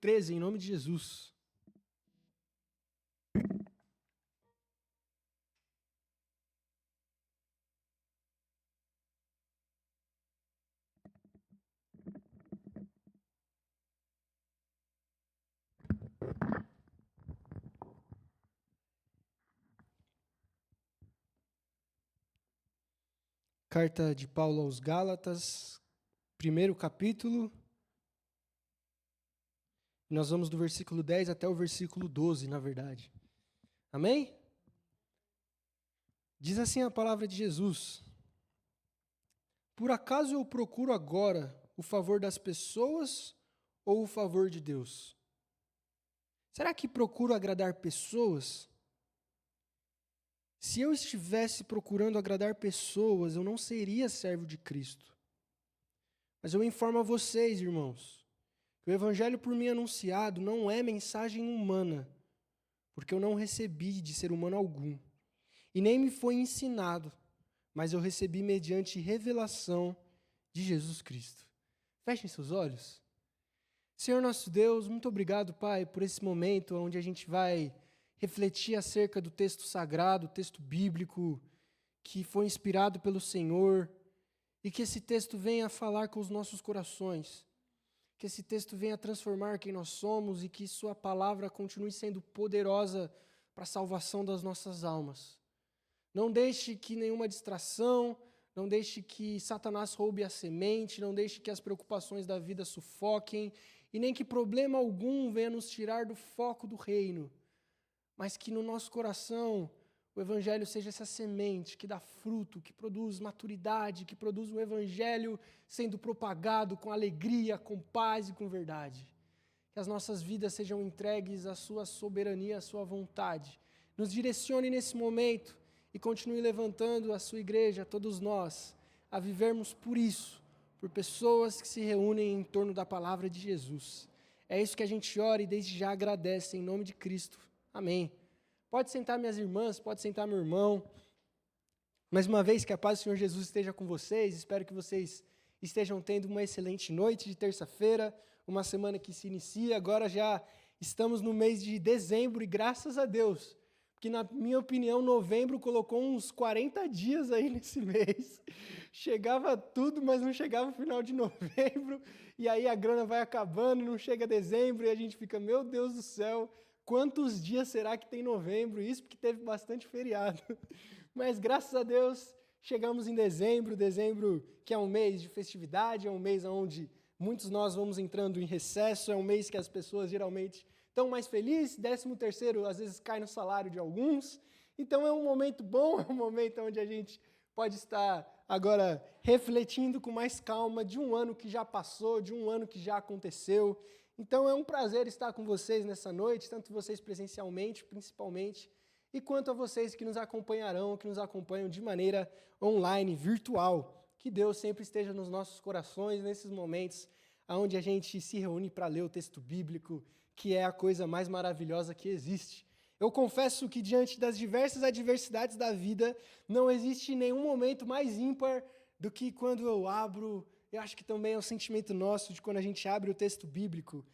13, em nome de Jesus. Carta de Paulo aos Gálatas, primeiro capítulo. Nós vamos do versículo 10 até o versículo 12, na verdade. Amém? Diz assim a palavra de Jesus: Por acaso eu procuro agora o favor das pessoas ou o favor de Deus? Será que procuro agradar pessoas? Se eu estivesse procurando agradar pessoas, eu não seria servo de Cristo. Mas eu informo a vocês, irmãos, que o evangelho por mim anunciado não é mensagem humana, porque eu não recebi de ser humano algum, e nem me foi ensinado, mas eu recebi mediante revelação de Jesus Cristo. Fechem seus olhos. Senhor nosso Deus, muito obrigado, Pai, por esse momento onde a gente vai refletir acerca do texto sagrado, texto bíblico, que foi inspirado pelo Senhor, e que esse texto venha falar com os nossos corações, que esse texto venha transformar quem nós somos e que sua palavra continue sendo poderosa para a salvação das nossas almas. Não deixe que nenhuma distração, não deixe que Satanás roube a semente, não deixe que as preocupações da vida sufoquem e nem que problema algum venha nos tirar do foco do reino, mas que no nosso coração o Evangelho seja essa semente que dá fruto, que produz maturidade, que produz um Evangelho sendo propagado com alegria, com paz e com verdade. Que as nossas vidas sejam entregues à sua soberania, à sua vontade. Nos direcione nesse momento e continue levantando a sua igreja, todos nós, a vivermos por isso, por pessoas que se reúnem em torno da palavra de Jesus. É isso que a gente ora e desde já agradece, em nome de Cristo. Amém. Pode sentar minhas irmãs, pode sentar meu irmão. Mais uma vez, que a paz do Senhor Jesus esteja com vocês. Espero que vocês estejam tendo uma excelente noite de terça-feira, uma semana que se inicia. Agora já estamos no mês de dezembro e graças a Deus, porque na minha opinião, novembro colocou uns 40 dias aí nesse mês. Chegava tudo, mas não chegava o final de novembro, e aí a grana vai acabando, não chega dezembro, e a gente fica, meu Deus do céu, quantos dias será que tem novembro? Isso porque teve bastante feriado. Mas graças a Deus, chegamos em dezembro que é um mês de festividade, é um mês onde muitos de nós vamos entrando em recesso, é um mês que as pessoas geralmente estão mais felizes, 13º às vezes cai no salário de alguns, então é um momento bom, é um momento onde a gente pode estar agora refletindo com mais calma de um ano que já passou, de um ano que já aconteceu. Então é um prazer estar com vocês nessa noite, tanto vocês presencialmente, principalmente, e quanto a vocês que nos acompanharão, que nos acompanham de maneira online, virtual. Que Deus sempre esteja nos nossos corações, nesses momentos onde a gente se reúne para ler o texto bíblico, que é a coisa mais maravilhosa que existe. Eu confesso que diante das diversas adversidades da vida, não existe nenhum momento mais ímpar do que quando eu abro. Eu acho que também é o sentimento nosso de quando a gente abre o texto bíblico.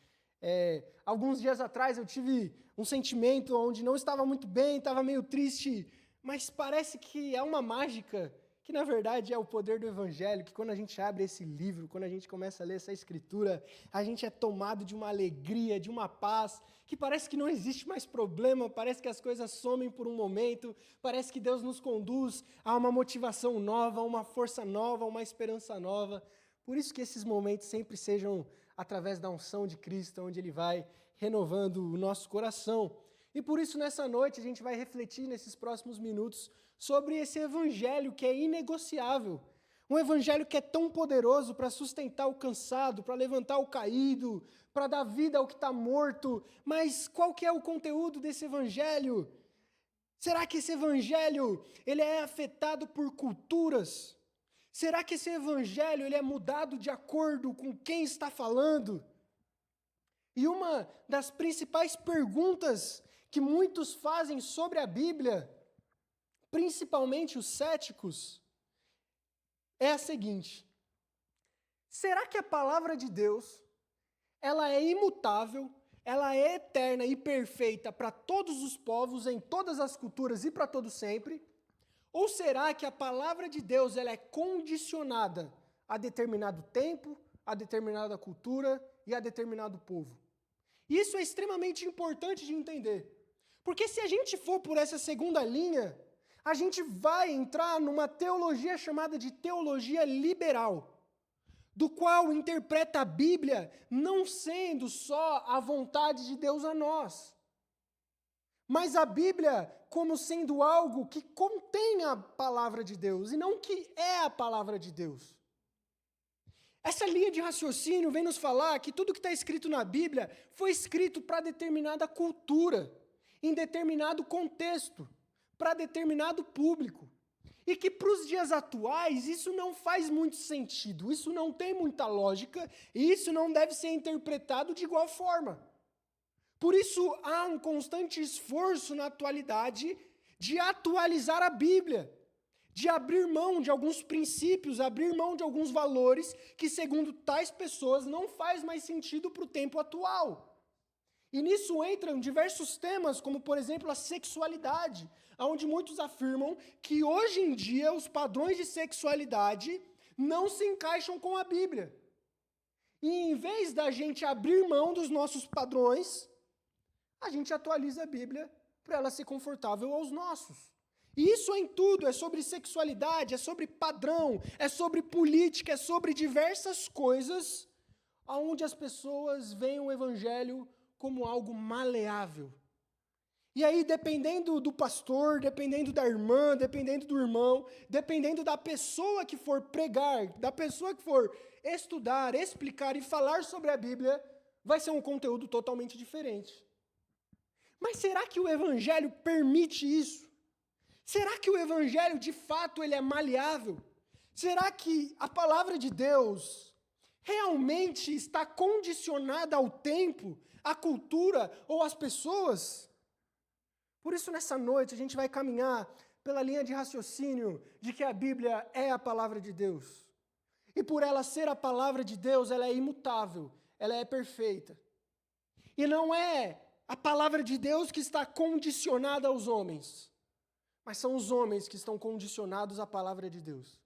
Alguns dias atrás eu tive um sentimento onde não estava muito bem, estava meio triste, mas parece que é uma mágica, que na verdade é o poder do Evangelho, que quando a gente abre esse livro, quando a gente começa a ler essa escritura, a gente é tomado de uma alegria, de uma paz, que parece que não existe mais problema, parece que as coisas somem por um momento, parece que Deus nos conduz a uma motivação nova, a uma força nova, a uma esperança nova. Por isso que esses momentos sempre sejam através da unção de Cristo, onde Ele vai renovando o nosso coração. E por isso, nessa noite, a gente vai refletir nesses próximos minutos sobre esse evangelho que é inegociável. Um evangelho que é tão poderoso para sustentar o cansado, para levantar o caído, para dar vida ao que está morto. Mas qual que é o conteúdo desse evangelho? Será que esse evangelho ele é afetado por culturas? Será que esse evangelho ele é mudado de acordo com quem está falando? E uma das principais perguntas que muitos fazem sobre a Bíblia, principalmente os céticos, é a seguinte: será que a palavra de Deus ela é imutável, ela é eterna e perfeita para todos os povos, em todas as culturas e para todo sempre? Ou será que a palavra de Deus ela é condicionada a determinado tempo, a determinada cultura e a determinado povo? Isso é extremamente importante de entender. Porque se a gente for por essa segunda linha, a gente vai entrar numa teologia chamada de teologia liberal, do qual interpreta a Bíblia não sendo só a vontade de Deus a nós, mas a Bíblia como sendo algo que contém a palavra de Deus e não que é a palavra de Deus. Essa linha de raciocínio vem nos falar que tudo que está escrito na Bíblia foi escrito para determinada cultura, em determinado contexto, para determinado público. E que para os dias atuais isso não faz muito sentido, isso não tem muita lógica e isso não deve ser interpretado de igual forma. Por isso há um constante esforço na atualidade de atualizar a Bíblia, de abrir mão de alguns princípios, abrir mão de alguns valores que, segundo tais pessoas, não faz mais sentido para o tempo atual. E nisso entram diversos temas, como, por exemplo, a sexualidade, onde muitos afirmam que, hoje em dia, os padrões de sexualidade não se encaixam com a Bíblia. E, em vez da gente abrir mão dos nossos padrões, a gente atualiza a Bíblia para ela ser confortável aos nossos. E isso é em tudo, é sobre sexualidade, é sobre padrão, é sobre política, é sobre diversas coisas, onde as pessoas veem o Evangelho como algo maleável. E aí, dependendo do pastor, dependendo da irmã, dependendo do irmão, dependendo da pessoa que for pregar, da pessoa que for estudar, explicar e falar sobre a Bíblia, vai ser um conteúdo totalmente diferente. Mas será que o Evangelho permite isso? Será que o Evangelho, de fato, ele é maleável? Será que a palavra de Deus realmente está condicionada ao tempo, à cultura ou às pessoas? Por isso, nessa noite, a gente vai caminhar pela linha de raciocínio de que a Bíblia é a palavra de Deus. E por ela ser a palavra de Deus, ela é imutável, ela é perfeita. E não é a palavra de Deus que está condicionada aos homens, mas são os homens que estão condicionados à palavra de Deus.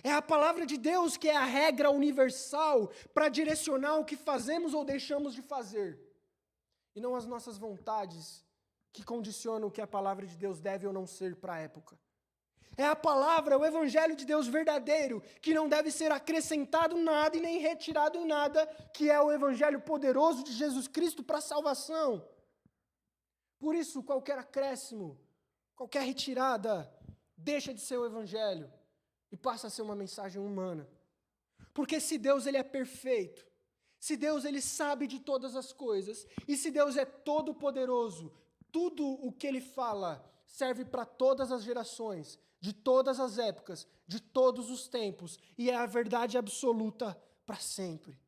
É a palavra de Deus que é a regra universal para direcionar o que fazemos ou deixamos de fazer. E não as nossas vontades que condicionam o que a palavra de Deus deve ou não ser para a época. É a palavra, o Evangelho de Deus verdadeiro, que não deve ser acrescentado nada e nem retirado em nada, que é o Evangelho poderoso de Jesus Cristo para a salvação. Por isso, qualquer acréscimo, qualquer retirada, deixa de ser o Evangelho e passa a ser uma mensagem humana. Porque se Deus ele é perfeito, se Deus ele sabe de todas as coisas, e se Deus é todo poderoso, tudo o que ele fala serve para todas as gerações, de todas as épocas, de todos os tempos, e é a verdade absoluta para sempre.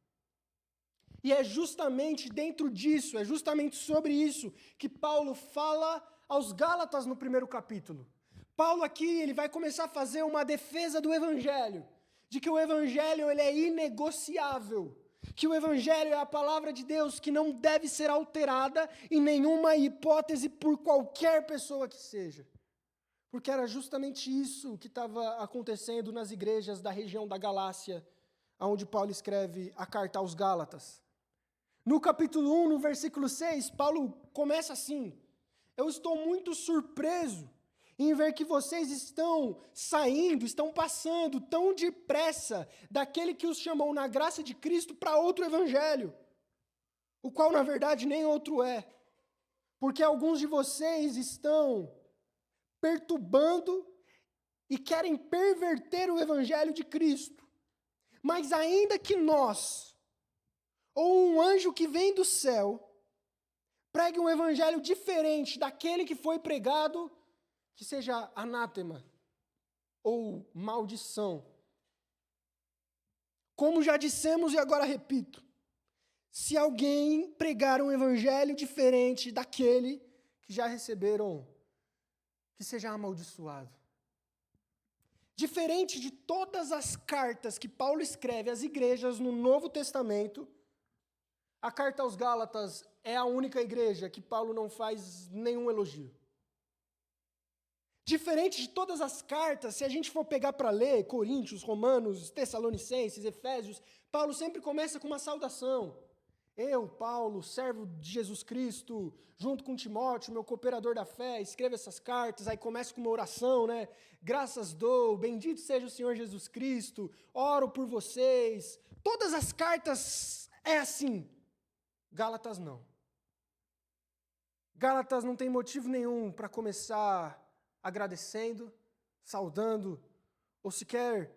E é justamente dentro disso, é justamente sobre isso que Paulo fala aos Gálatas no primeiro capítulo. Paulo aqui ele vai começar a fazer uma defesa do Evangelho, de que o Evangelho ele é inegociável, que o Evangelho é a palavra de Deus que não deve ser alterada em nenhuma hipótese por qualquer pessoa que seja. Porque era justamente isso que estava acontecendo nas igrejas da região da Galácia, onde Paulo escreve a carta aos Gálatas. No capítulo 1, no versículo 6, Paulo começa assim: eu estou muito surpreso em ver que vocês estão saindo, estão passando tão depressa daquele que os chamou na graça de Cristo para outro evangelho, o qual na verdade nem outro é, porque alguns de vocês estão perturbando e querem perverter o evangelho de Cristo. Mas ainda que nós, ou um anjo que vem do céu, pregue um evangelho diferente daquele que foi pregado, que seja anátema ou maldição. Como já dissemos e agora repito, se alguém pregar um evangelho diferente daquele que já receberam, que seja amaldiçoado. Diferente de todas as cartas que Paulo escreve às igrejas no Novo Testamento, A carta aos Gálatas é a única igreja que Paulo não faz nenhum elogio. Diferente de todas as cartas, se a gente for pegar para ler Coríntios, Romanos, Tessalonicenses, Efésios, Paulo sempre começa com uma saudação. Eu, Paulo, servo de Jesus Cristo, junto com Timóteo, meu cooperador da fé, escrevo essas cartas, aí começa com uma oração, né? Graças dou, bendito seja o Senhor Jesus Cristo, oro por vocês. Todas as cartas é assim. Gálatas não. Gálatas não tem motivo nenhum para começar agradecendo, saudando, ou sequer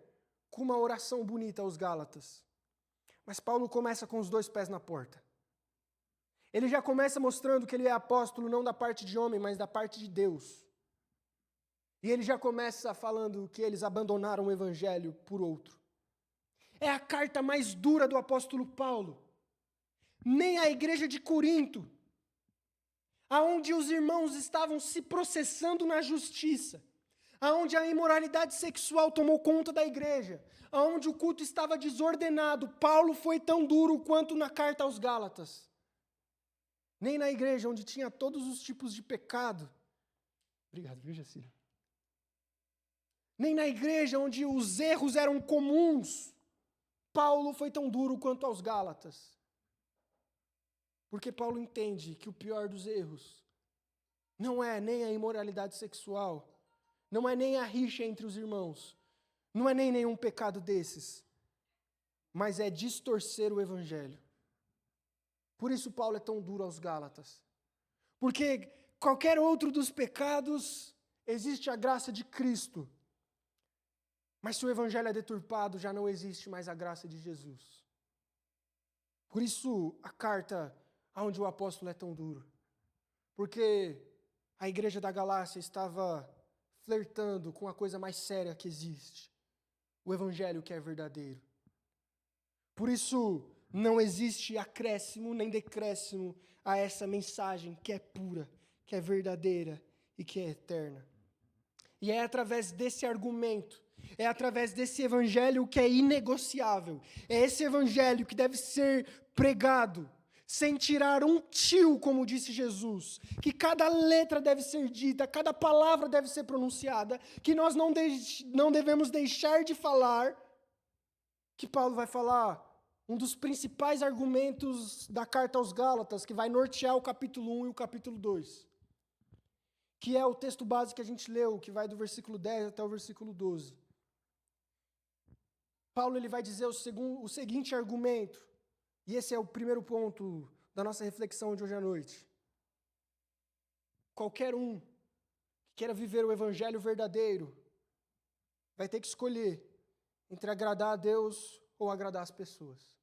com uma oração bonita aos Gálatas. Mas Paulo começa com os dois pés na porta. Ele já começa mostrando que ele é apóstolo não da parte de homem, mas da parte de Deus. E ele já começa falando que eles abandonaram o evangelho por outro. É a carta mais dura do apóstolo Paulo. Nem a igreja de Corinto, aonde os irmãos estavam se processando na justiça, aonde a imoralidade sexual tomou conta da igreja, aonde o culto estava desordenado, Paulo foi tão duro quanto na carta aos Gálatas. Nem na igreja, onde tinha todos os tipos de pecado. Obrigado, viu, Jacília? Nem na igreja, onde os erros eram comuns, Paulo foi tão duro quanto aos Gálatas. Porque Paulo entende que o pior dos erros não é nem a imoralidade sexual, não é nem a rixa entre os irmãos, não é nem nenhum pecado desses, mas é distorcer o evangelho. Por isso Paulo é tão duro aos Gálatas. Porque qualquer outro dos pecados, existe a graça de Cristo. Mas se o evangelho é deturpado, já não existe mais a graça de Jesus. Por isso a carta onde o apóstolo é tão duro. Porque a igreja da Galácia estava flertando com a coisa mais séria que existe. O evangelho que é verdadeiro. Por isso, não existe acréscimo nem decréscimo a essa mensagem que é pura, que é verdadeira e que é eterna. E é através desse argumento, é através desse evangelho que é inegociável, é esse evangelho que deve ser pregado, sem tirar um tio, como disse Jesus, que cada letra deve ser dita, cada palavra deve ser pronunciada, que nós não devemos deixar de falar, que Paulo vai falar, um dos principais argumentos da carta aos Gálatas, que vai nortear o capítulo 1 e o capítulo 2, que é o texto básico que a gente leu, que vai do versículo 10 até o versículo 12. Paulo ele vai dizer o seguinte argumento, e esse é o primeiro ponto da nossa reflexão de hoje à noite. Qualquer um que queira viver o evangelho verdadeiro vai ter que escolher entre agradar a Deus ou agradar as pessoas.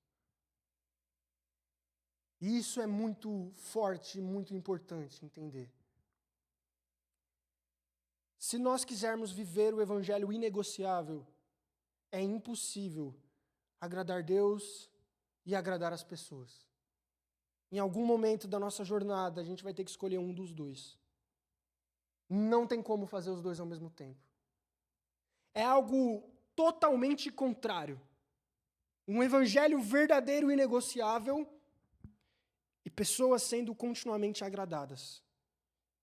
E isso é muito forte, muito importante entender. Se nós quisermos viver o evangelho inegociável, é impossível agradar Deus e agradar as pessoas. Em algum momento da nossa jornada, a gente vai ter que escolher um dos dois. Não tem como fazer os dois ao mesmo tempo. É algo totalmente contrário. Um evangelho verdadeiro e inegociável e pessoas sendo continuamente agradadas.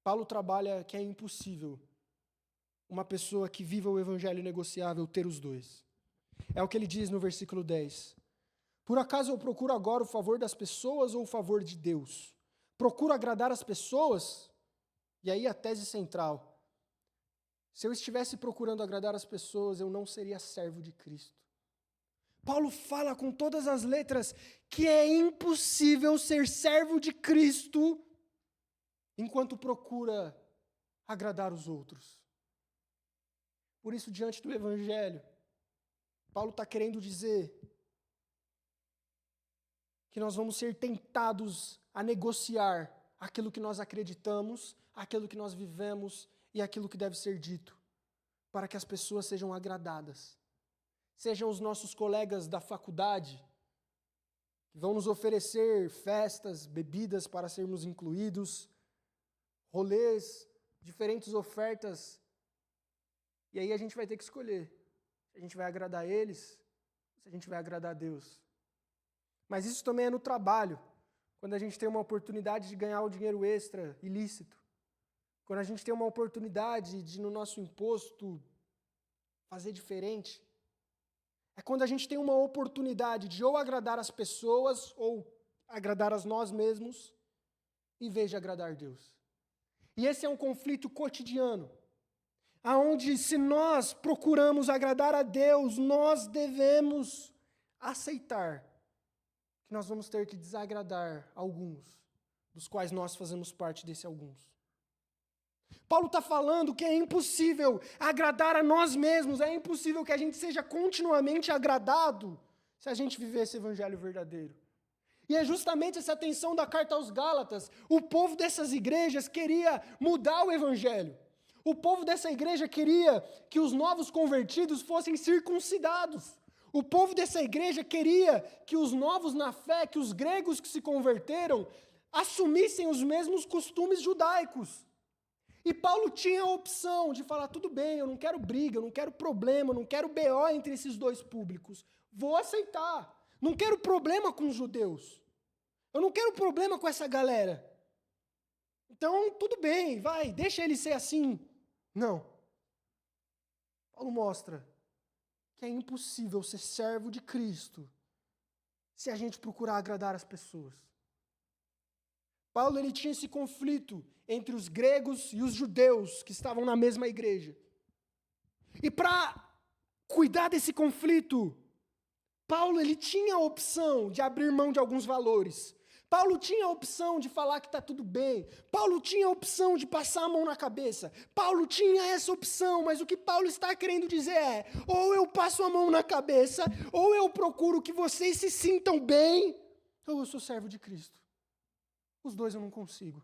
Paulo trabalha que é impossível uma pessoa que viva o evangelho inegociável ter os dois. É o que ele diz no versículo 10. Por acaso eu procuro agora o favor das pessoas ou o favor de Deus? Procuro agradar as pessoas? E aí a tese central. Se eu estivesse procurando agradar as pessoas, eu não seria servo de Cristo. Paulo fala com todas as letras que é impossível ser servo de Cristo enquanto procura agradar os outros. Por isso, diante do Evangelho, Paulo está querendo dizer que nós vamos ser tentados a negociar aquilo que nós acreditamos, aquilo que nós vivemos e aquilo que deve ser dito, para que as pessoas sejam agradadas. Sejam os nossos colegas da faculdade, que vão nos oferecer festas, bebidas para sermos incluídos, rolês, diferentes ofertas, e aí a gente vai ter que escolher se a gente vai agradar eles, se a gente vai agradar a Deus. Mas isso também é no trabalho. quando a gente tem uma oportunidade de ganhar o dinheiro extra ilícito, quando a gente tem uma oportunidade de, no nosso imposto, fazer diferente, é quando a gente tem uma oportunidade de ou agradar as pessoas ou agradar a nós mesmos, em vez de agradar Deus. E esse é um conflito cotidiano, aonde se nós procuramos agradar a Deus, nós devemos aceitar que nós vamos ter que desagradar alguns, dos quais nós fazemos parte desse alguns. Paulo está falando que é impossível agradar a nós mesmos, é impossível que a gente seja continuamente agradado se a gente viver esse evangelho verdadeiro. E é justamente essa tensão da carta aos Gálatas. O povo dessas igrejas queria mudar o evangelho. O povo dessa igreja queria que os novos convertidos fossem circuncidados. O povo dessa igreja queria que os novos na fé, que os gregos que se converteram, assumissem os mesmos costumes judaicos. E Paulo tinha a opção de falar, tudo bem, eu não quero briga, eu não quero problema, eu não quero BO entre esses dois públicos. Vou aceitar. Não quero problema com os judeus. Eu não quero problema com essa galera. Então, tudo bem, vai, deixa ele ser assim. Não. Paulo mostra que é impossível ser servo de Cristo se a gente procurar agradar as pessoas. Paulo ele tinha esse conflito entre os gregos e os judeus que estavam na mesma igreja. E para cuidar desse conflito, Paulo ele tinha a opção de abrir mão de alguns valores. Paulo tinha a opção de falar que está tudo bem. Paulo tinha a opção de passar a mão na cabeça. Paulo tinha essa opção, mas o que Paulo está querendo dizer é, ou eu passo a mão na cabeça, ou eu procuro que vocês se sintam bem, ou eu sou servo de Cristo. Os dois eu não consigo.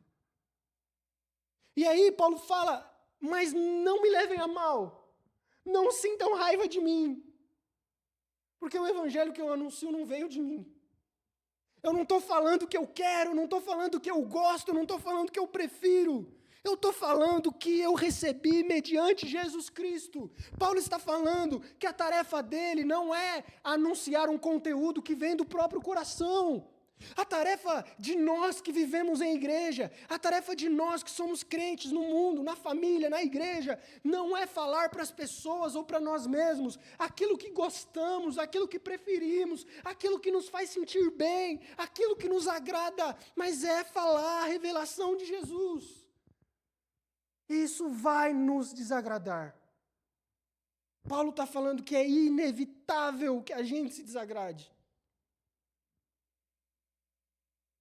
E aí Paulo fala, mas não me levem a mal. Não sintam raiva de mim. Porque o evangelho que eu anuncio não veio de mim. Eu não estou falando o que eu quero, não estou falando o que eu gosto, não estou falando o que eu prefiro. Eu estou falando o que eu recebi mediante Jesus Cristo. Paulo está falando que a tarefa dele não é anunciar um conteúdo que vem do próprio coração. A tarefa de nós que vivemos em igreja, a tarefa de nós que somos crentes no mundo, na família, na igreja, não é falar para as pessoas ou para nós mesmos aquilo que gostamos, aquilo que preferimos, aquilo que nos faz sentir bem, aquilo que nos agrada, mas é falar a revelação de Jesus. Isso vai nos desagradar. Paulo está falando que é inevitável que a gente se desagrade.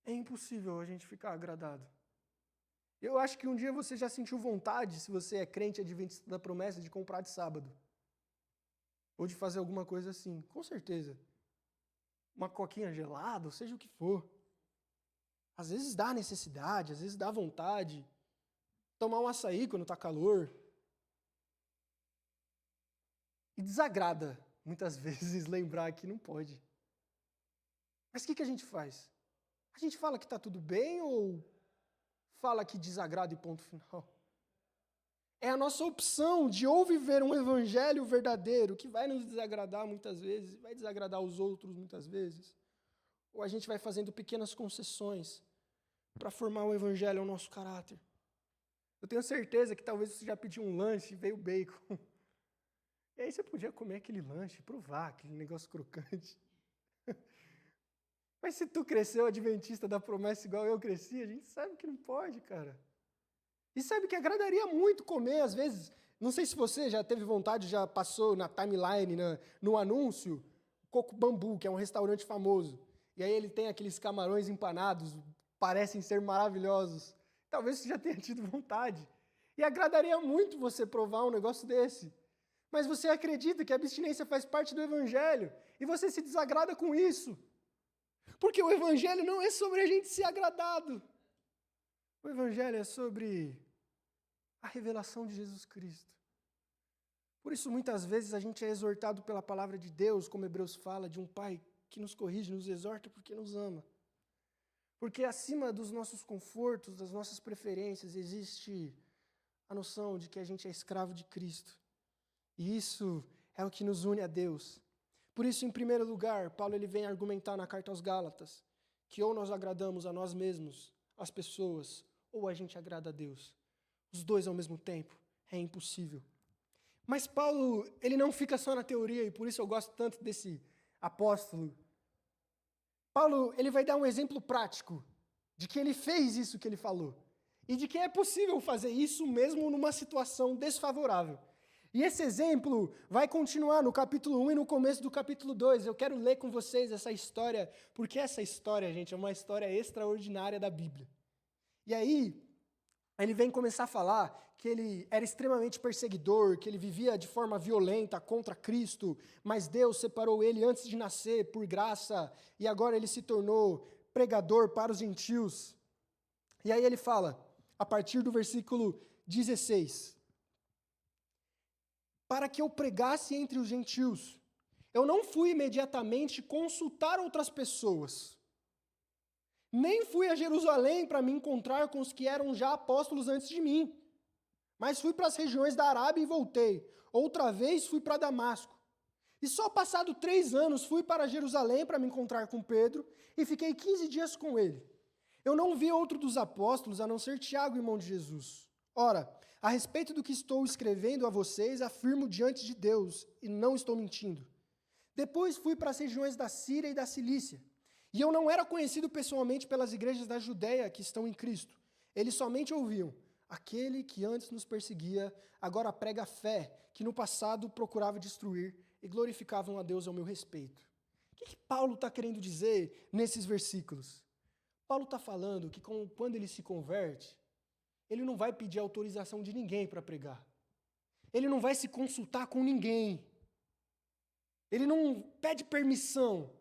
É impossível a gente ficar agradado. Eu acho que um dia você já sentiu vontade, se você é crente adventista da promessa, de comprar de sábado. Ou de fazer alguma coisa assim, com certeza. Uma coquinha gelada, seja o que for. Às vezes dá necessidade, às vezes dá vontade. Tomar um açaí quando está calor. E desagrada, muitas vezes, lembrar que não pode. Mas o que a gente faz? A gente fala que está tudo bem ou fala que desagrada e ponto final? É a nossa opção de ou viver um evangelho verdadeiro, que vai nos desagradar muitas vezes, vai desagradar os outros muitas vezes, ou a gente vai fazendo pequenas concessões para formar o evangelho ao nosso caráter. Eu tenho certeza que talvez você já pediu um lanche e veio bacon. E aí você podia comer aquele lanche, provar aquele negócio crocante. Mas se tu cresceu adventista da promessa igual eu cresci, a gente sabe que não pode, cara. E sabe que agradaria muito comer, às vezes, não sei se você já teve vontade, já passou na timeline, no anúncio, Coco Bambu, que é um restaurante famoso. E aí ele tem aqueles camarões empanados, parecem ser maravilhosos. Talvez você já tenha tido vontade. E agradaria muito você provar um negócio desse. Mas você acredita que a abstinência faz parte do evangelho, e você se desagrada com isso. Porque o evangelho não é sobre a gente ser agradado. O evangelho é sobre a revelação de Jesus Cristo. Por isso, muitas vezes, a gente é exortado pela palavra de Deus, como Hebreus fala, de um pai que nos corrige, nos exorta porque nos ama. Porque acima dos nossos confortos, das nossas preferências, existe a noção de que a gente é escravo de Cristo. E isso é o que nos une a Deus. Por isso, em primeiro lugar, Paulo ele vem argumentar na carta aos Gálatas que ou nós agradamos a nós mesmos, as pessoas, ou a gente agrada a Deus. Os dois ao mesmo tempo é impossível. Mas Paulo, ele não fica só na teoria, e por isso eu gosto tanto desse apóstolo. Paulo, ele vai dar um exemplo prático de que ele fez isso que ele falou. E de que é possível fazer isso mesmo numa situação desfavorável. E esse exemplo vai continuar no capítulo 1 e no começo do capítulo 2. Eu quero ler com vocês essa história, porque essa história, gente, é uma história extraordinária da Bíblia. E aí, ele vem começar a falar que ele era extremamente perseguidor, que ele vivia de forma violenta contra Cristo, mas Deus separou ele antes de nascer por graça, e agora ele se tornou pregador para os gentios. E aí ele fala, a partir do versículo 16, para que eu pregasse entre os gentios, eu não fui imediatamente consultar outras pessoas, nem fui a Jerusalém para me encontrar com os que eram já apóstolos antes de mim, mas fui para as regiões da Arábia e voltei. Outra vez fui para Damasco. E só passado 3 anos fui para Jerusalém para me encontrar com Pedro e fiquei 15 dias com ele. Eu não vi outro dos apóstolos a não ser Tiago, irmão de Jesus. Ora, a respeito do que estou escrevendo a vocês, afirmo diante de Deus, e não estou mentindo. Depois fui para as regiões da Síria e da Cilícia. E eu não era conhecido pessoalmente pelas igrejas da Judéia que estão em Cristo. Eles somente ouviam, aquele que antes nos perseguia, agora prega a fé, que no passado procurava destruir, e glorificavam a Deus ao meu respeito. O que Paulo está querendo dizer nesses versículos? Paulo está falando que quando ele se converte, ele não vai pedir autorização de ninguém para pregar. Ele não vai se consultar com ninguém. Ele não pede permissão.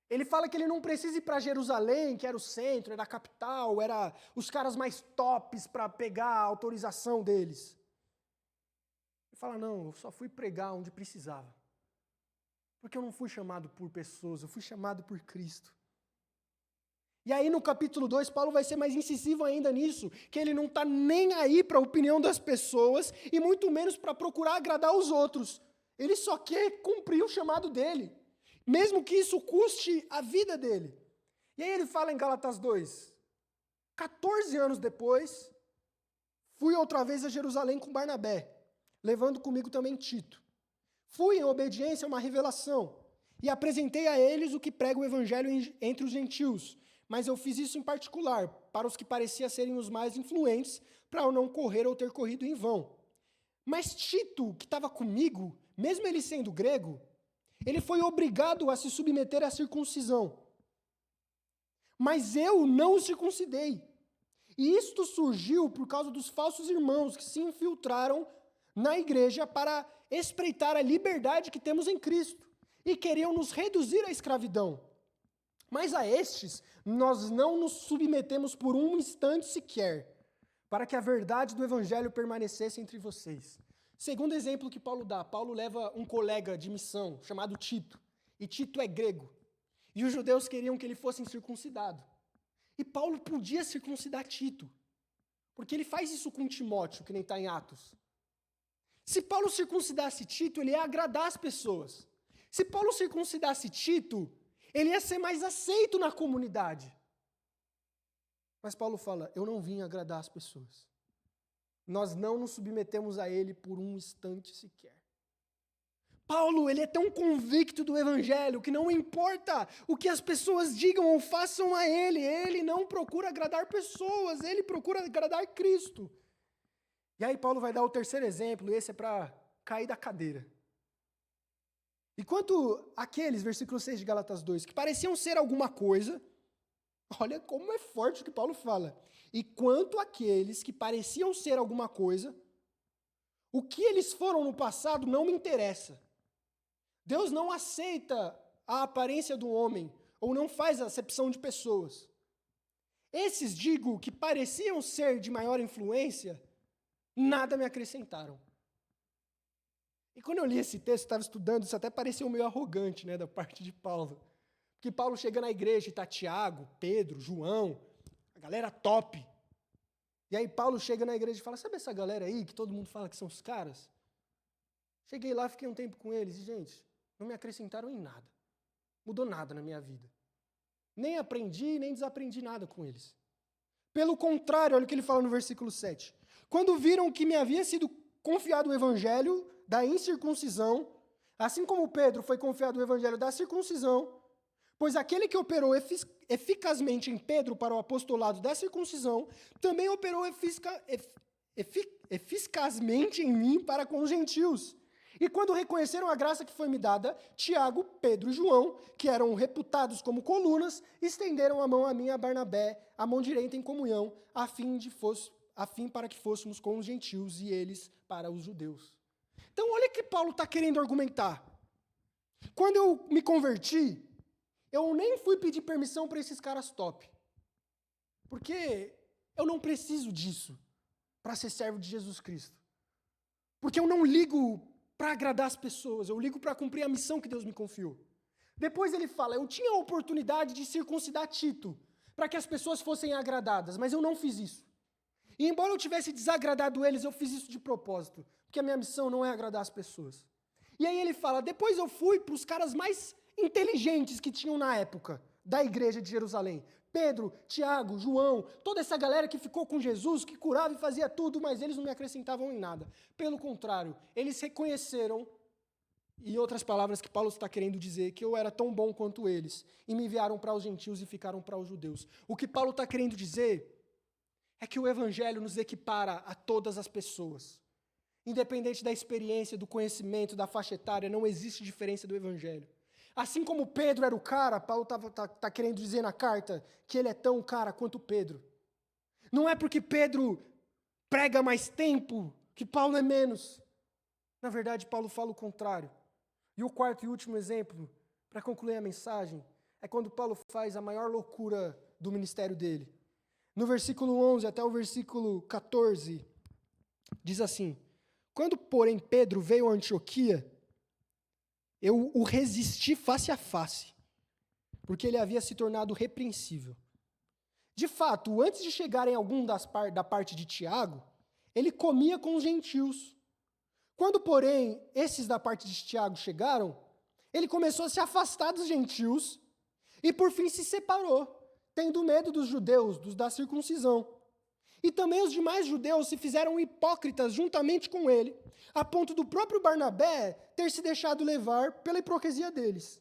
Ele fala que ele não precisa ir para Jerusalém, que era o centro, era a capital, era os caras mais tops para pegar a autorização deles. Ele fala, não, eu só fui pregar onde precisava. Porque eu não fui chamado por pessoas, eu fui chamado por Cristo. E aí no capítulo 2, Paulo vai ser mais incisivo ainda nisso, que ele não está nem aí para a opinião das pessoas, e muito menos para procurar agradar os outros. Ele só quer cumprir o chamado dele. Mesmo que isso custe a vida dele. E aí ele fala em Gálatas 2, 14 anos depois, fui outra vez a Jerusalém com Barnabé, levando comigo também Tito. Fui em obediência a uma revelação, e apresentei a eles o que prega o evangelho entre os gentios, mas eu fiz isso em particular, para os que pareciam serem os mais influentes, para eu não correr ou ter corrido em vão. Mas Tito, que estava comigo, mesmo ele sendo grego, ele foi obrigado a se submeter à circuncisão. Mas eu não o circuncidei. E isto surgiu por causa dos falsos irmãos que se infiltraram na igreja para espreitar a liberdade que temos em Cristo e queriam nos reduzir à escravidão. Mas a estes nós não nos submetemos por um instante sequer, para que a verdade do evangelho permanecesse entre vocês. Segundo exemplo que Paulo dá, Paulo leva um colega de missão chamado Tito, e Tito é grego, e os judeus queriam que ele fosse circuncidado. E Paulo podia circuncidar Tito, porque ele faz isso com Timóteo, que nem está em Atos. Se Paulo circuncidasse Tito, ele ia agradar as pessoas. Se Paulo circuncidasse Tito, ele ia ser mais aceito na comunidade. Mas Paulo fala, eu não vim agradar as pessoas. Nós não nos submetemos a ele por um instante sequer. Paulo, ele é tão convicto do evangelho que não importa o que as pessoas digam ou façam a ele não procura agradar pessoas, ele procura agradar Cristo. E aí Paulo vai dar o terceiro exemplo, e esse é para cair da cadeira. Enquanto aqueles, versículo 6 de Gálatas 2, que pareciam ser alguma coisa, olha como é forte o que Paulo fala. E quanto aqueles que pareciam ser alguma coisa, o que eles foram no passado não me interessa. Deus não aceita a aparência do homem, ou não faz acepção de pessoas. Esses, digo, que pareciam ser de maior influência, nada me acrescentaram. E quando eu li esse texto, estava estudando, isso até pareceu meio arrogante, né, da parte de Paulo. Porque Paulo chega na igreja e está Tiago, Pedro, João, a galera top. E aí Paulo chega na igreja e fala, sabe essa galera aí que todo mundo fala que são os caras? Cheguei lá, fiquei um tempo com eles e, gente, não me acrescentaram em nada. Mudou nada na minha vida. Nem aprendi, nem desaprendi nada com eles. Pelo contrário, olha o que ele fala no versículo 7. Quando viram que me havia sido confiado o evangelho da incircuncisão, assim como Pedro foi confiado o evangelho da circuncisão, pois aquele que operou eficazmente em Pedro para o apostolado da circuncisão, também operou eficazmente em mim para com os gentios. E quando reconheceram a graça que foi me dada, Tiago, Pedro e João, que eram reputados como colunas, estenderam a mão a mim e a Barnabé, a mão direita em comunhão, a fim para que fôssemos com os gentios e eles para os judeus. Então olha o que Paulo está querendo argumentar. Quando eu me converti, eu nem fui pedir permissão para esses caras top. Porque eu não preciso disso para ser servo de Jesus Cristo. Porque eu não ligo para agradar as pessoas, eu ligo para cumprir a missão que Deus me confiou. Depois ele fala, eu tinha a oportunidade de circuncidar Tito, para que as pessoas fossem agradadas, mas eu não fiz isso. E embora eu tivesse desagradado eles, eu fiz isso de propósito, porque a minha missão não é agradar as pessoas. E aí ele fala, depois eu fui para os caras mais inteligentes que tinham na época da igreja de Jerusalém. Pedro, Tiago, João, toda essa galera que ficou com Jesus, que curava e fazia tudo, mas eles não me acrescentavam em nada. Pelo contrário, eles reconheceram, em outras palavras que Paulo está querendo dizer, que eu era tão bom quanto eles, e me enviaram para os gentios e ficaram para os judeus. O que Paulo está querendo dizer é que o evangelho nos equipara a todas as pessoas. Independente da experiência, do conhecimento, da faixa etária, não existe diferença do evangelho. Assim como Pedro era o cara, Paulo está querendo dizer na carta que ele é tão cara quanto Pedro. Não é porque Pedro prega mais tempo que Paulo é menos. Na verdade, Paulo fala o contrário. E o quarto e último exemplo, para concluir a mensagem, é quando Paulo faz a maior loucura do ministério dele. No versículo 11 até o versículo 14, diz assim, quando, porém, Pedro veio a Antioquia, eu o resisti face a face, porque ele havia se tornado repreensível. De fato, antes de chegarem algum da parte de Tiago, ele comia com os gentios. Quando, porém, esses da parte de Tiago chegaram, ele começou a se afastar dos gentios e, por fim, se separou, tendo medo dos judeus, dos da circuncisão. E também os demais judeus se fizeram hipócritas juntamente com ele, a ponto do próprio Barnabé ter se deixado levar pela hipocrisia deles.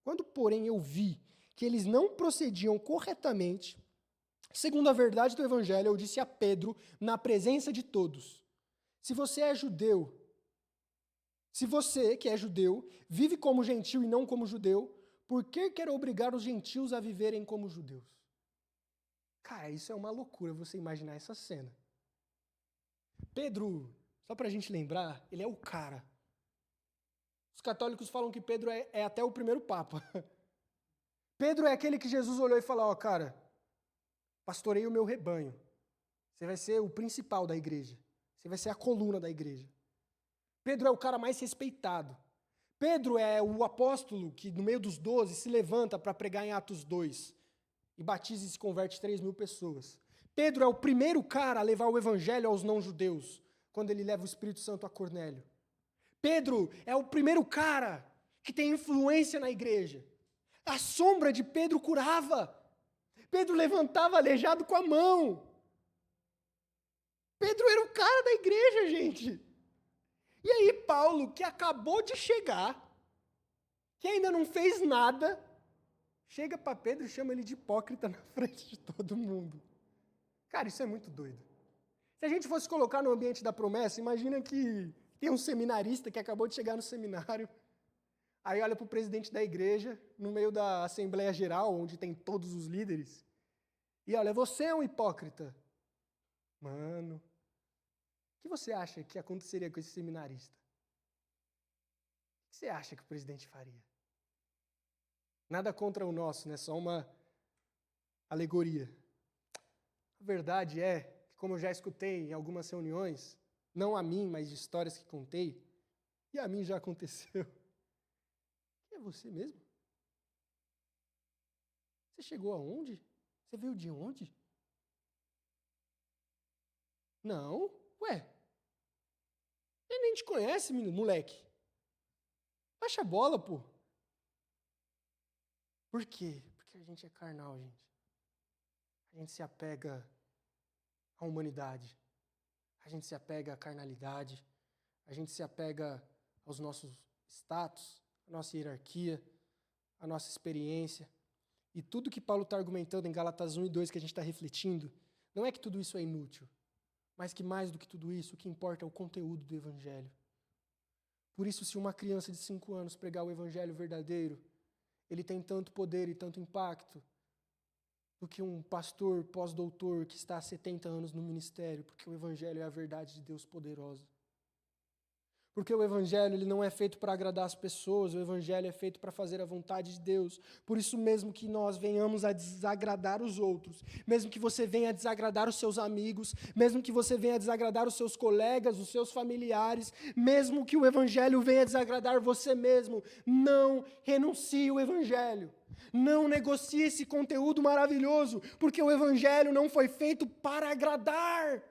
Quando, porém, eu vi que eles não procediam corretamente, segundo a verdade do evangelho, eu disse a Pedro, na presença de todos, se você, que é judeu, vive como gentio e não como judeu, por que quer obrigar os gentios a viverem como judeus? Cara, isso é uma loucura você imaginar essa cena. Pedro, só para a gente lembrar, ele é o cara. Os católicos falam que Pedro é até o primeiro papa. Pedro é aquele que Jesus olhou e falou, cara, pastorei o meu rebanho. Você vai ser o principal da igreja. Você vai ser a coluna da igreja. Pedro é o cara mais respeitado. Pedro é o apóstolo que, no meio dos 12, se levanta para pregar em Atos 2. E batiza e se converte 3.000 pessoas. Pedro é o primeiro cara a levar o evangelho aos não-judeus, quando ele leva o Espírito Santo a Cornélio. Pedro é o primeiro cara que tem influência na igreja. A sombra de Pedro curava. Pedro levantava aleijado com a mão. Pedro era o cara da igreja, gente. E aí Paulo, que acabou de chegar, que ainda não fez nada, chega para Pedro e chama ele de hipócrita na frente de todo mundo. Cara, isso é muito doido. Se a gente fosse colocar no ambiente da promessa, imagina que tem um seminarista que acabou de chegar no seminário, aí olha para o presidente da igreja, no meio da Assembleia Geral, onde tem todos os líderes, e olha, você é um hipócrita. Mano, o que você acha que aconteceria com esse seminarista? O que você acha que o presidente faria? Nada contra o nosso, né? Só uma alegoria. A verdade é que, como eu já escutei em algumas reuniões, não a mim, mas de histórias que contei, e a mim já aconteceu. Quem é você mesmo? Você chegou aonde? Você veio de onde? Não, ué. Ele nem te conhece, moleque. Baixa a bola, pô. Por quê? Porque a gente é carnal, gente. A gente se apega à humanidade. A gente se apega à carnalidade. A gente se apega aos nossos status, à nossa hierarquia, à nossa experiência. E tudo que Paulo está argumentando em Gálatas 1 e 2, que a gente está refletindo, não é que tudo isso é inútil, mas que mais do que tudo isso, o que importa é o conteúdo do Evangelho. Por isso, se uma criança de 5 anos pregar o Evangelho verdadeiro, ele tem tanto poder e tanto impacto do que um pastor pós-doutor que está há 70 anos no ministério, porque o Evangelho é a verdade de Deus poderosa. Porque o Evangelho ele não é feito para agradar as pessoas, o Evangelho é feito para fazer a vontade de Deus. Por isso mesmo que nós venhamos a desagradar os outros, mesmo que você venha a desagradar os seus amigos, mesmo que você venha a desagradar os seus colegas, os seus familiares, mesmo que o Evangelho venha a desagradar você mesmo, não renuncie o Evangelho. Não negocie esse conteúdo maravilhoso, porque o Evangelho não foi feito para agradar.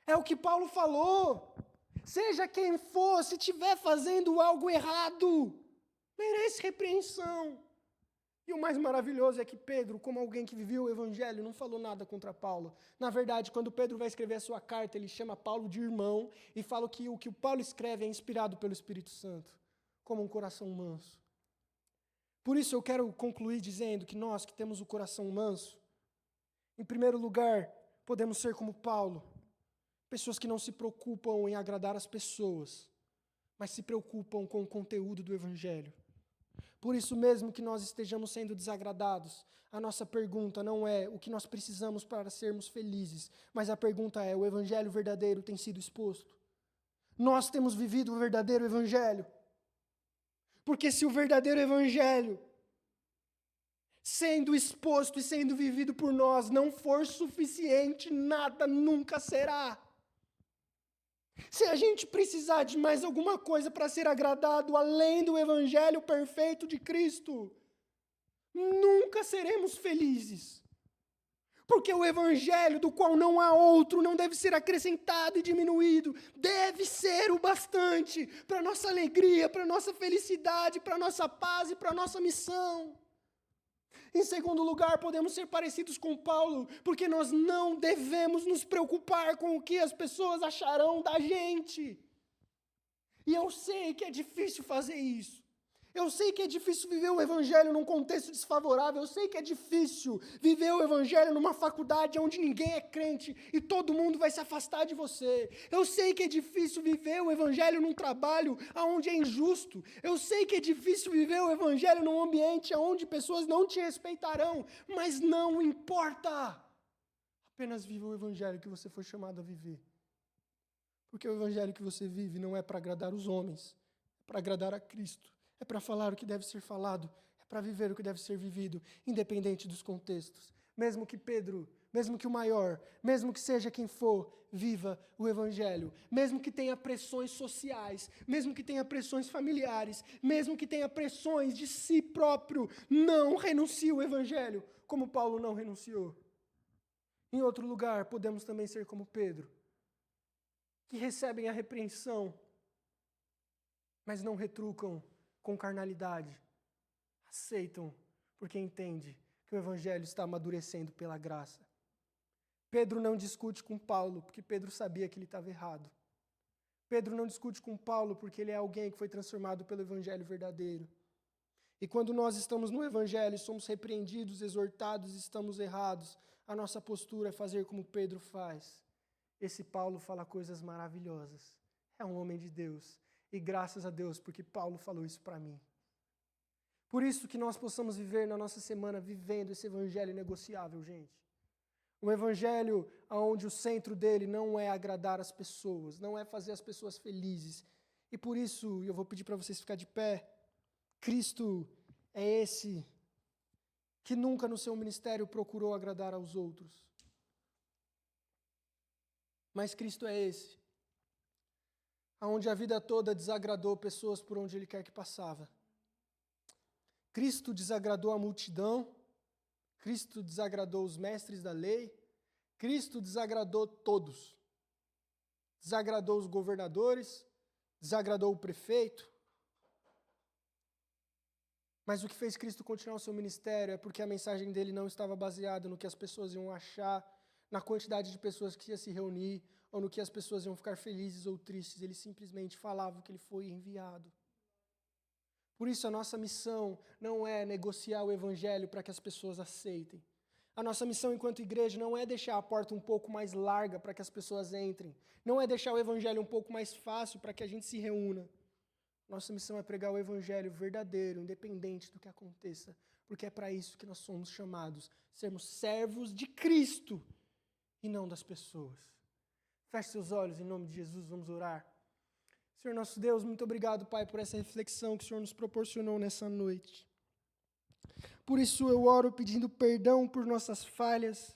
É o que Paulo falou. Seja quem for, se estiver fazendo algo errado, merece repreensão. E o mais maravilhoso é que Pedro, como alguém que viveu o Evangelho, não falou nada contra Paulo. Na verdade, quando Pedro vai escrever a sua carta, ele chama Paulo de irmão e fala que o Paulo escreve é inspirado pelo Espírito Santo, como um coração manso. Por isso eu quero concluir dizendo que nós que temos o coração manso, em primeiro lugar, podemos ser como Paulo. Pessoas que não se preocupam em agradar as pessoas, mas se preocupam com o conteúdo do Evangelho. Por isso mesmo que nós estejamos sendo desagradados, a nossa pergunta não é o que nós precisamos para sermos felizes, mas a pergunta é: o Evangelho verdadeiro tem sido exposto? Nós temos vivido o verdadeiro Evangelho? Porque se o verdadeiro Evangelho, sendo exposto e sendo vivido por nós, não for suficiente, nada nunca será. Se a gente precisar de mais alguma coisa para ser agradado, além do Evangelho perfeito de Cristo, nunca seremos felizes. Porque o Evangelho, do qual não há outro, não deve ser acrescentado e diminuído, deve ser o bastante para a nossa alegria, para a nossa felicidade, para a nossa paz e para a nossa missão. Em segundo lugar, podemos ser parecidos com Paulo, porque nós não devemos nos preocupar com o que as pessoas acharão da gente. E eu sei que é difícil fazer isso. Eu sei que é difícil viver o Evangelho num contexto desfavorável. Eu sei que é difícil viver o Evangelho numa faculdade onde ninguém é crente e todo mundo vai se afastar de você. Eu sei que é difícil viver o Evangelho num trabalho onde é injusto. Eu sei que é difícil viver o Evangelho num ambiente onde pessoas não te respeitarão. Mas não importa. Apenas viva o Evangelho que você foi chamado a viver. Porque o Evangelho que você vive não é para agradar os homens, é para agradar a Cristo. É para falar o que deve ser falado, é para viver o que deve ser vivido, independente dos contextos. Mesmo que Pedro, mesmo que o maior, mesmo que seja quem for, viva o Evangelho. Mesmo que tenha pressões sociais, mesmo que tenha pressões familiares, mesmo que tenha pressões de si próprio, não renuncie o Evangelho, como Paulo não renunciou. Em outro lugar, podemos também ser como Pedro, que recebem a repreensão, mas não retrucam com carnalidade, aceitam porque entende que o Evangelho está amadurecendo pela graça. Pedro não discute com Paulo porque Pedro sabia que ele estava errado. Pedro não discute com Paulo porque ele é alguém que foi transformado pelo Evangelho verdadeiro. E quando nós estamos no Evangelho, somos repreendidos, exortados, estamos errados, a nossa postura é fazer como Pedro faz. Esse Paulo fala coisas maravilhosas. É um homem de Deus. E graças a Deus, porque Paulo falou isso para mim. Por isso que nós possamos viver na nossa semana vivendo esse Evangelho negociável, gente. Um Evangelho onde o centro dele não é agradar as pessoas, não é fazer as pessoas felizes. E por isso, eu vou pedir para vocês ficar de pé. Cristo é esse que nunca no seu ministério procurou agradar aos outros. Mas Cristo é esse onde a vida toda desagradou pessoas por onde ele quer que passava. Cristo desagradou a multidão, Cristo desagradou os mestres da lei, Cristo desagradou todos. Desagradou os governadores, desagradou o prefeito. Mas o que fez Cristo continuar o seu ministério é porque a mensagem dele não estava baseada no que as pessoas iam achar, na quantidade de pessoas que ia se reunir, ou no que as pessoas iam ficar felizes ou tristes. Ele simplesmente falava que ele foi enviado. Por isso, a nossa missão não é negociar o evangelho para que as pessoas aceitem. A nossa missão enquanto igreja não é deixar a porta um pouco mais larga para que as pessoas entrem. Não é deixar o evangelho um pouco mais fácil para que a gente se reúna. Nossa missão é pregar o evangelho verdadeiro, independente do que aconteça. Porque é para isso que nós somos chamados. Sermos servos de Cristo e não das pessoas. Feche seus olhos em nome de Jesus, vamos orar. Senhor nosso Deus, muito obrigado, Pai, por essa reflexão que o Senhor nos proporcionou nessa noite. Por isso eu oro pedindo perdão por nossas falhas,